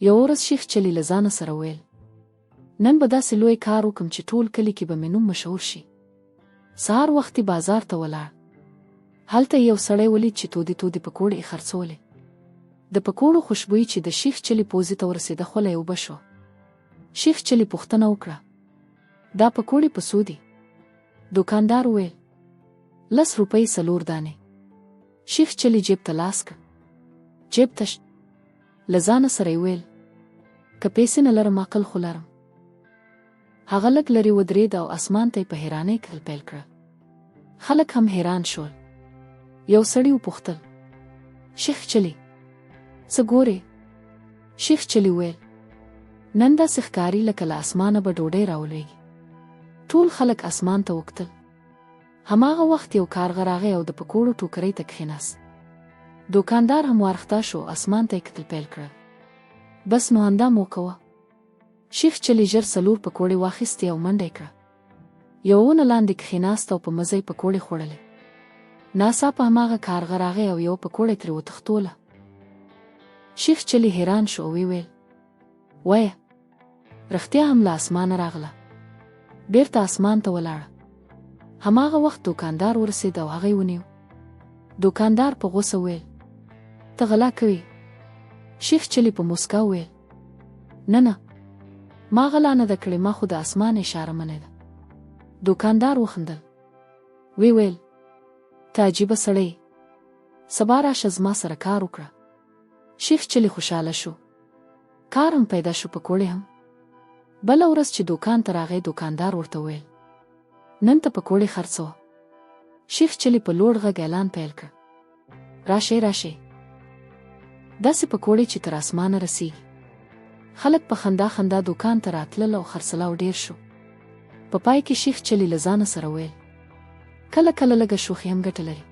یوه ورځ شیخ چلی له ځانه سره ویل نن به داسې لوی کار وکم چې ټول کلي کې به مې نوم مشهور شي. سهار وختي بازار ته ولاړ. هلته یو سړی ولید چې تودې تودې پکوړې یې خرڅولې. د پکوړو خوشبويي چې د شیخ چلی پوزې ته ورسېده خوله یې اوبه شوه. شیخ چلی پوښتنه وکړه دا پکوړې په څو دي؟ دوکاندار وویل 10 روپۍ 4 دانې. شیخ چلی جیب ته لاس کړ. جیب تش. له ځانه سره یې ویل که پیسې نه لرم عقل خو لرم. هغه لږ لرې ودرېد او اسمان ته یې په حیرانۍ کتل پیل کړل. خلک هم حیران شول. یو سړي وپوښتل شیخ چلی څه ګورې؟ شیخ چلی ویل نن داسې ښکاري لکه له اسمانه به ډوډۍ راولوېږي. ټول خلک اسمان ته وکتل. هماغه وخت یو کارغه راغی او د پکوړو ټوکرۍ ته کښېناست. دوکاندار هم وارخطا شو، اسمان ته یې کتل پیل کړل. بس نو همدا موقع وه. شیخ چلی ژر 4 پکوړې واخیستې او منډه یې کړه. یوه ونه لاندې کښېناست او په مزه یې پکوړې خوړلې. ناڅاپه هماغه کارغه راغی او یوه پکوړه ترې وتښتوله. شیخ چلی حیران شو او ویل وایه رښتیا هم له اسمانه راغله. بیرته اسمان ته ولاړه. هماغه وخت دوکاندار ورسېد او هغه یې ونیو. دوکاندار په غوسه ویل ته غلا کوې؟ شیخ چلی په موسکا ویل نه ما غلا نه ده کړې، ما خو د اسمان اشاره منې ده. دوکاندار وخندل. ویل ته عجیبه سړی، سبا راشه زما سره کار وکړه. شیخ چلی خوشحاله شو. کار هم پیدا شو، پکوړې هم. بله ورځ چې دوکان ته راغی دوکاندار ورته ویل نن ته پکوړې خرڅوه. شیخ چلی په لوړ غږ اعلان پیل کړ راشئ راشئ. داسې پکوړې چې تر اسمانه رسیږي. خلک په خندا خندا دوکان ته راتلل او خرڅلاو ډیر شو. په پای کې شیخ چلی له ځانه سره ویل کله کله لږه شوخي هم ګټه لري.